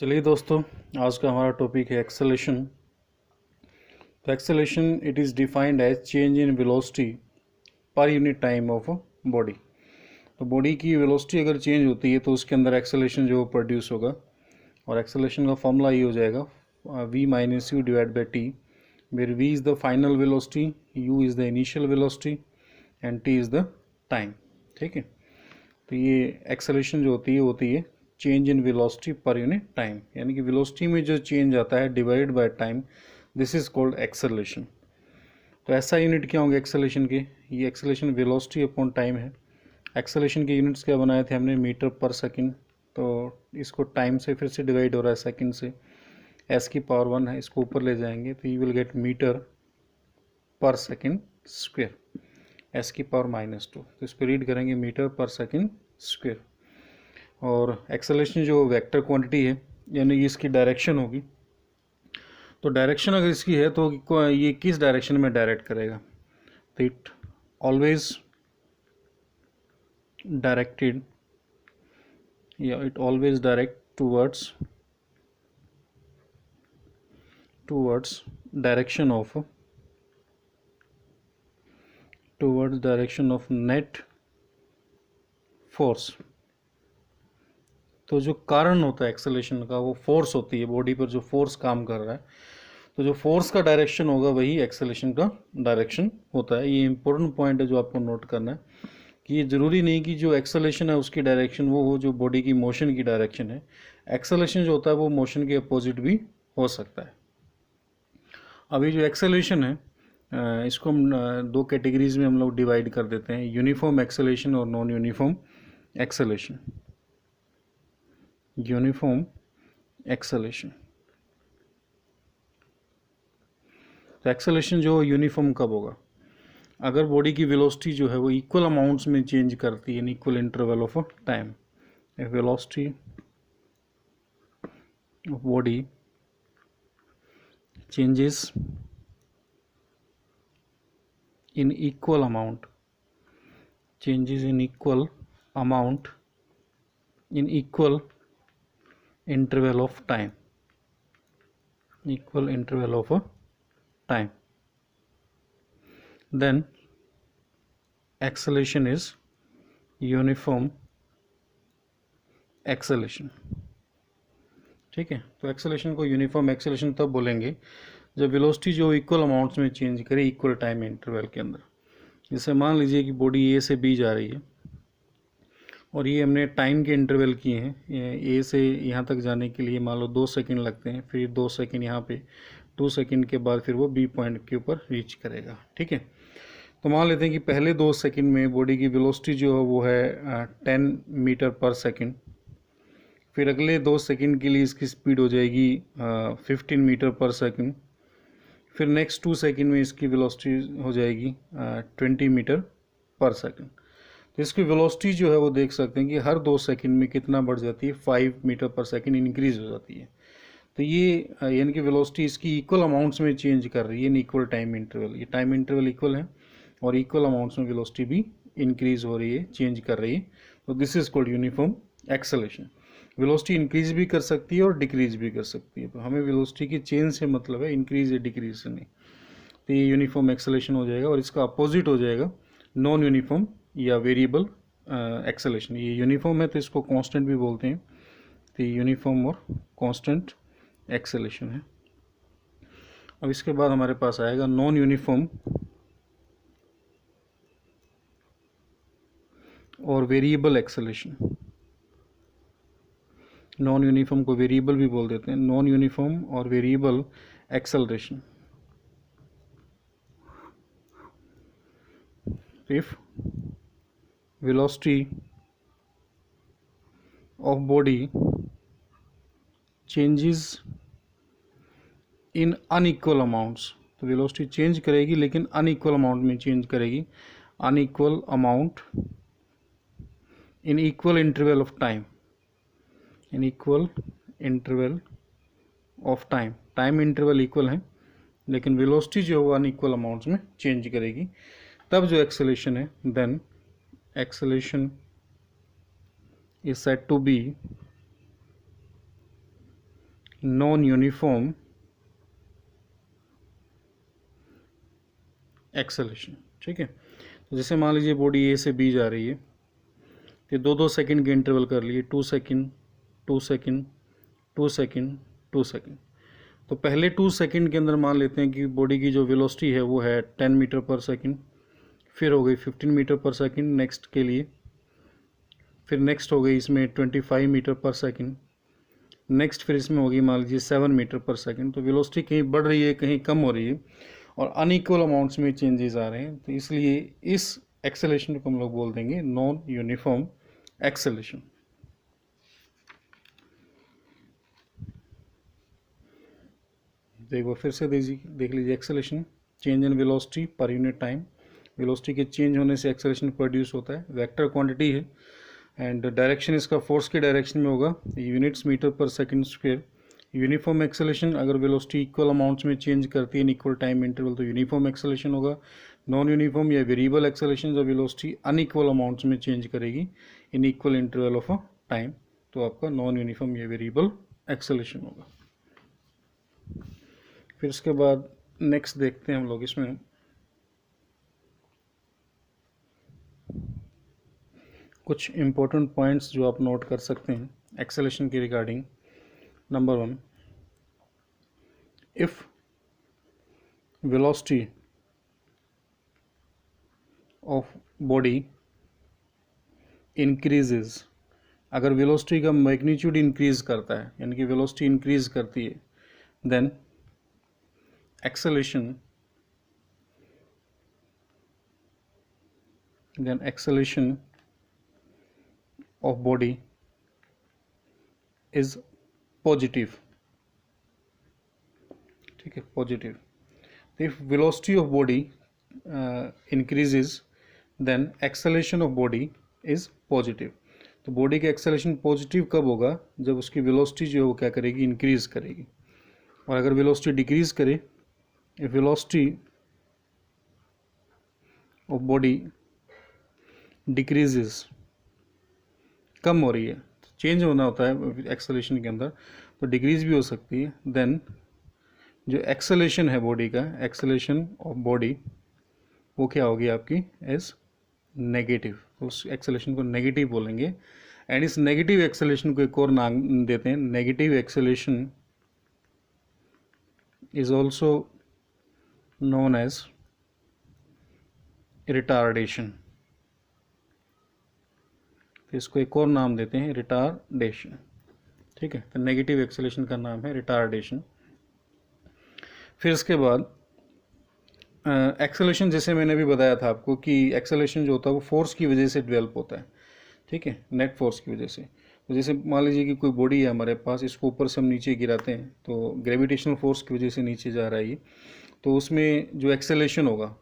चलिए दोस्तों, आज का हमारा टॉपिक है एक्सेलेरेशन। तो acceleration it is defined as change in velocity per unit time of body. तो बॉडी की वेलोसिटी अगर चेंज होती है तो उसके अंदर एक्सेलेरेशन जो प्रोड्यूस होगा, और एक्सेलेरेशन का फॉर्मूला ये हो जाएगा v minus u divide by t, where v is the final velocity, u is the initial velocity and t is the time. ठीक है, तो ये एक्सेलेरेशन जो होती है change in velocity per unit time, यानी कि वेलोसिटी में जो चेंज आता है divided by time, this is called acceleration. तो ऐसा यूनिट क्या होंगे एक्सेलरेशन के? ये एक्सेलरेशन वेलोसिटी अपॉन टाइम है। एक्सेलरेशन के यूनिट्स क्या बनाए थे हमने? मीटर पर सेकंड। तो इसको टाइम से फिर से डिवाइड हो रहा है सेकंड से, एस की पावर 1 है, इसको ऊपर ले जाएंगे तो यू विल गेट मीटर पर सेकंड स्क्वेयर, एस की पावर -2। तो इसको रीड करेंगे मीटर पर सेकंड स्क्वेयर। और एक्सेलरेशन जो वेक्टर क्वांटिटी है, यानी कि इसकी डायरेक्शन होगी। तो डायरेक्शन अगर इसकी है तो ये किस डायरेक्शन में डायरेक्ट करेगा? तो इट ऑलवेज डायरेक्टेड, या it always direct towards direction of net force. तो जो कारण होता है एक्सेलरेशन का, वो फोर्स होती है, बॉडी पर जो फोर्स काम कर रहा है, तो जो फोर्स का डायरेक्शन होगा वही एक्सेलरेशन का डायरेक्शन होता है। ये इंपॉर्टेंट पॉइंट है जो आपको नोट करना है कि ये ज़रूरी नहीं कि जो एक्सेलरेशन है उसकी डायरेक्शन वो हो जो बॉडी की मोशन की डायरेक्शन है। एक्सेलरेशन जो होता है वो मोशन के अपोजिट भी हो सकता है। अभी जो एक्सेलरेशन है इसको हम दो कैटेगरीज में हम लोग डिवाइड कर देते हैं, यूनिफॉर्म एक्सेलरेशन और non uniform acceleration. Uniform acceleration, तो एक्सेलरेशन जो यूनिफॉर्म कब होगा? अगर बॉडी की वेलोसिटी जो है वो इक्वल अमाउंट्स में चेंज करती है in equal interval of time. Velocity of body changes in equal amount, changes in equal amount in equal interval of time, equal interval of time, then acceleration is uniform acceleration। ठीक है, तो acceleration को uniform acceleration तब बोलेंगे जब velocity जो equal amounts में change करे इक्वल टाइम इंटरवल के अंदर। जैसे मान लीजिए कि बॉडी ए से बी जा रही है और ये हमने टाइम के इंटरवल किए हैं। ए से यहाँ तक जाने के लिए मान लो 2 सेकंड लगते हैं, फिर 2 सेकंड यहाँ पे, 2 सेकंड के बाद फिर वो बी पॉइंट के ऊपर रीच करेगा। ठीक है, तो मान लेते हैं कि पहले 2 सेकंड में बॉडी की वेलोसिटी जो है वो है 10 मीटर पर सेकंड। फिर अगले 2 सेकंड के लिए इसकी स्पीड हो जाएगी 15 मीटर पर सेकंड। फिर नेक्स्ट 2 सेकंड में इसकी वेलोसिटी हो जाएगी 20 मीटर पर सेकंड। तो इसकी वेलोसिटी जो है वो देख सकते हैं कि हर 2 सेकंड में कितना बढ़ जाती है, 5 मीटर पर सेकंड इंक्रीज हो जाती है। तो ये यानी कि वेलोसिटी इसकी इक्वल अमाउंट्स में चेंज कर रही है इन इक्वल टाइम इंटरवल। ये टाइम इंटरवल इक्वल है और इक्वल अमाउंट्स में वेलोसिटी भी इंक्रीज हो रही है, चेंज कर रही है। तो this is called uniform acceleration. Velocity increase भी कर सकती है और डिक्रीज भी कर सकती है। तो हमें वेलोसिटी की चेंज से मतलब है, इंक्रीज या डिक्रीज से नहीं। तो ये यूनिफॉर्म एक्सेलरेशन हो जाएगा और इसका अपोजिट हो जाएगा नॉन यूनिफॉर्म या वेरिएबल एक्सेलरेशन। ये यूनिफॉर्म है तो इसको कांस्टेंट भी बोलते हैं। तो ये यूनिफॉर्म और कांस्टेंट एक्सेलरेशन है। अब इसके बाद हमारे पास आएगा नॉन यूनिफॉर्म और वेरिएबल एक्सेलरेशन। नॉन यूनिफॉर्म को वेरिएबल भी बोल देते हैं, नॉन यूनिफॉर्म और variable acceleration. If velocity of body changes in unequal amounts, तो वेलोसिटी चेंज करेगी लेकिन अनइक्वल अमाउंट में चेंज करेगी। Unequal amount in equal interval of time, in equal interval of time. Time interval equal है लेकिन velocity जो है वो अनइक्वल अमाउंट्स में चेंज करेगी। तब जो एक्सेलरेशन है, then acceleration is said to be non uniform acceleration. ठीक है, तो जैसे मान लीजिए बॉडी ए से बी जा रही है, तो 2-2 सेकंड के इंटरवल कर लिए, 2 सेकंड 2 सेकंड 2 सेकंड 2 सेकंड। तो पहले 2 सेकंड के अंदर मान लेते हैं कि बॉडी की जो वेलोसिटी है वो है 10 मीटर पर सेकंड, फिर हो गई 15 मीटर पर सेकंड नेक्स्ट के लिए, फिर नेक्स्ट हो गई इसमें 25 मीटर पर सेकंड, नेक्स्ट फिर इसमें होगी मान लीजिए 7 मीटर पर सेकंड। तो वेलोसिटी कहीं बढ़ रही है कहीं कम हो रही है और अनइक्वल अमाउंट्स में चेंजेस आ रहे हैं, तो इसलिए इस एक्सेलेरेशन को हम लोग बोल देंगे नॉन यूनिफॉर्म एक्सेलेरेशन। देखो फिर से देख लीजिए acceleration, change in velocity per unit time. Velocity के चेंज होने से एक्सेलेरेशन प्रोड्यूस होता है, वेक्टर क्वांटिटी है एंड डायरेक्शन इसका फोर्स के डायरेक्शन में होगा, यूनिट्स मीटर पर सेकंड स्क्वायर। यूनिफॉर्म एक्सेलेरेशन अगर वेलोसिटी इक्वल अमाउंट्स में चेंज करती है इन इक्वल टाइम इंटरवल तो यूनिफॉर्म एक्सेलेरेशन होगा। नॉन यूनिफॉर्म या वेरिएबल एक्सेलेरेशन जब वेलोसिटी अनइक्वल अमाउंट्स में चेंज करेगी in equal interval of a time तो आपका नॉन यूनिफॉर्म या वेरिएबल एक्सेलेरेशन होगा। फिर इसके बाद नेक्स्ट देखते हैं हम लोग इसमें कुछ इम्पोर्टेंट पॉइंट्स जो आप नोट कर सकते हैं एक्सेलेरेशन के regarding. Number 1, if velocity of body increases, अगर वेलोसिटी का मैग्नीट्यूड इंक्रीज करता है यानी कि वेलोसिटी इंक्रीज करती है, then acceleration of body is positive। ठीक है, positive. if velocity of body increases then acceleration of body is positive। तो बॉडी का एक्सेलेरेशन पॉजिटिव कब होगा, जब उसकी वेलोसिटी जो है वो क्या करेगी, इंक्रीज करेगी। और अगर वेलोसिटी डिक्रीज करे, if velocity of body decreases, कम हो रही है, चेंज होना होता है एक्सेलेरेशन के अंदर, तो डिक्रीज भी हो सकती है। देन जो एक्सेलेरेशन है बॉडी का, एक्सेलेरेशन ऑफ बॉडी वो क्या होगी आपकी, एज नेगेटिव। तो उस एक्सेलेरेशन को नेगेटिव बोलेंगे। एंड इस नेगेटिव एक्सेलेरेशन को एक और नाम देते हैं, negative acceleration is also known as retardation. तो इसको एक और नाम देते हैं रिटार्डेशन। ठीक है, तो नेगेटिव एक्सेलेरेशन का नाम है रिटार्डेशन। फिर इसके बाद एक्सेलेरेशन, जैसे मैंने भी बताया था आपको कि एक्सेलेरेशन जो होता है वो फोर्स की वजह से डेवलप होता है। ठीक है, नेट फोर्स की वजह से। तो जैसे मान लीजिए कि कोई बॉडी है हमारे पास, इसको ऊपर से हम नीचे गिराते हैं तो ग्रेविटेशनल फोर्स की वजह से नीचे जा रहा है ये, तो उसमें जो एक्सेलेरेशन होगा,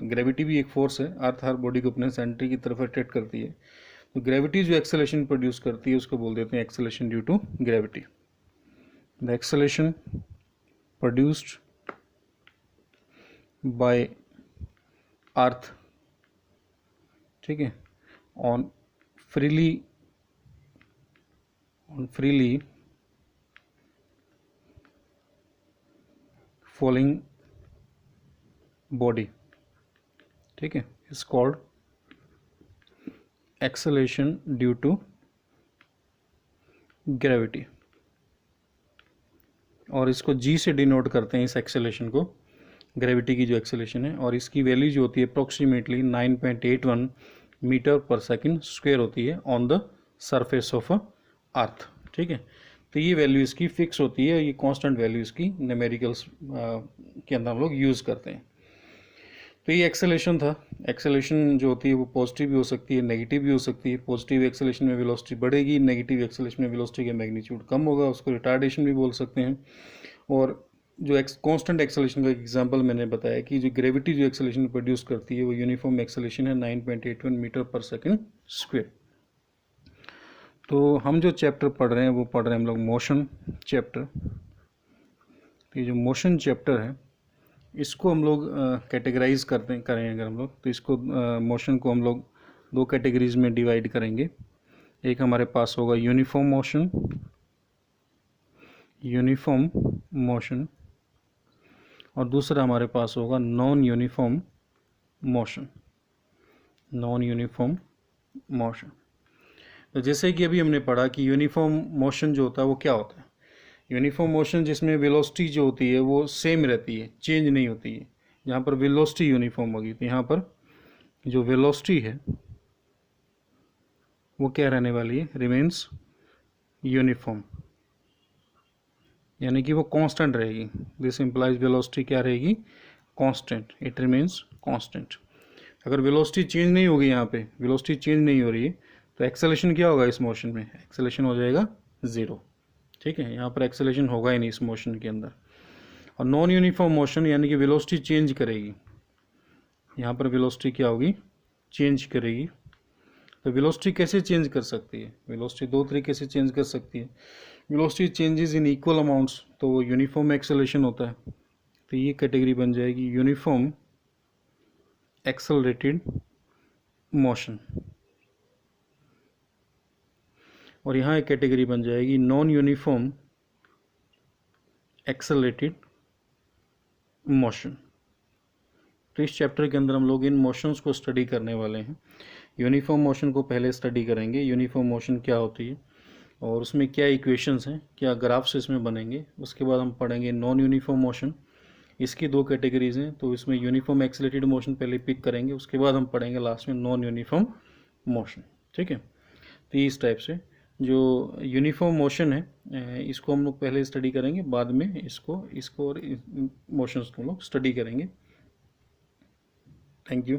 ग्रेविटी भी एक फोर्स है, अर्थ हर बॉडी को अपने सेंटर की तरफ अट्रैक्ट करती है, तो ग्रेविटी जो एक्सेलेरेशन प्रोड्यूस करती है उसको बोल देते हैं acceleration due to gravity. The acceleration produced by earth, ठीक है, ऑन फ्रीली फॉलिंग बॉडी, ठीक है, is called acceleration due to gravity. और इसको जी से डिनोट करते हैं इस एक्सेलेरेशन को, ग्रेविटी की जो एक्सेलेरेशन है, और इसकी वैल्यू जो होती है अप्रोक्सीमेटली 9.81 मीटर पर सेकंड स्क्वायर होती है on the surface of earth. ठीक है, तो ये वैल्यू इसकी फिक्स होती है, ये कांस्टेंट वैल्यू इसकी न्यूमेरिकल्स के अंदर हम लोग यूज़ करते हैं। तो ये एक्सेलेरेशन था। एक्सेलेरेशन जो होती है वो पॉजिटिव भी हो सकती है, नेगेटिव भी हो सकती है। पॉजिटिव एक्सेलेरेशन में वेलोसिटी बढ़ेगी, नेगेटिव एक्सेलेरेशन में वेलोसिटी का मैग्नीट्यूड कम होगा, उसको रिटार्डेशन भी बोल सकते हैं। और जो कांस्टेंट एक्सेलेरेशन का एग्जांपल मैंने बताया कि जो ग्रेविटी जो एक्सेलेरेशन प्रोड्यूस करती है वो यूनिफॉर्म एक्सेलेरेशन है 9.81 मीटर पर सेकंड स्क्वायर। तो हम जो चैप्टर पढ़ रहे हैं वो पढ़ रहे हैं हम लोग मोशन चैप्टर। तो ये जो मोशन चैप्टर है इसको हम लोग कैटेगराइज करें अगर हम लोग, तो इसको मोशन को हम लोग दो कैटेगरीज में डिवाइड करेंगे। एक हमारे पास होगा यूनिफॉर्म मोशन, यूनिफॉर्म मोशन और दूसरा हमारे पास होगा non uniform motion. Non uniform motion, तो जैसे कि अभी हमने पढ़ा कि यूनिफॉर्म मोशन जो होता है वो क्या होता है। यूनिफॉर्म मोशन जिसमें वेलोसिटी जो होती है वो सेम रहती है, चेंज नहीं होती है। यहाँ पर वेलोसिटी यूनिफॉर्म होगी, तो यहाँ पर जो वेलोसिटी है वो क्या रहने वाली है, रिमेन्स यूनिफॉर्म, यानी कि वो कांस्टेंट रहेगी। दिस इंप्लाइज वेलोसिटी क्या रहेगी, कांस्टेंट, इट रिमेन्स कांस्टेंट। अगर वेलोसिटी चेंज नहीं होगी, यहाँ पे वेलोसिटी चेंज नहीं हो रही है, तो एक्सेलेरेशन क्या होगा इस मोशन में, एक्सेलेरेशन हो जाएगा ज़ीरो। ठीक है, यहाँ पर एक्सेलेरेशन होगा ही नहीं इस मोशन के अंदर। और नॉन यूनिफॉर्म मोशन यानी कि वेलोसिटी चेंज करेगी, यहाँ पर वेलोसिटी क्या होगी, चेंज करेगी। तो वेलोसिटी कैसे चेंज कर सकती है, वेलोसिटी दो तरीके से चेंज कर सकती है। Velocity changes in equal amounts, तो वो यूनिफॉर्म एक्सेलरेशन होता है, तो ये कैटेगरी बन जाएगी यूनिफॉर्म एक्सेलरेटेड मोशन। और यहाँ एक कैटेगरी बन जाएगी नॉन यूनिफॉर्म एक्सेलरेटेड मोशन। तो इस चैप्टर के अंदर हम लोग इन मोशंस को स्टडी करने वाले हैं। यूनिफॉर्म मोशन को पहले स्टडी करेंगे, यूनिफॉर्म मोशन क्या होती है और उसमें क्या इक्वेशंस हैं, क्या ग्राफ्स इसमें बनेंगे। उसके बाद हम पढ़ेंगे नॉन यूनिफॉर्म मोशन, इसकी दो कैटेगरीज हैं, तो इसमें यूनिफॉर्म एक्सेलरेटेड मोशन पहले पिक करेंगे, उसके बाद हम पढ़ेंगे लास्ट में नॉन यूनिफॉर्म मोशन। ठीक है, तो इस टाइप से जो यूनिफॉर्म मोशन है इसको हम लोग पहले स्टडी करेंगे, बाद में इसको और मोशंस को हम लोग स्टडी करेंगे। Thank you.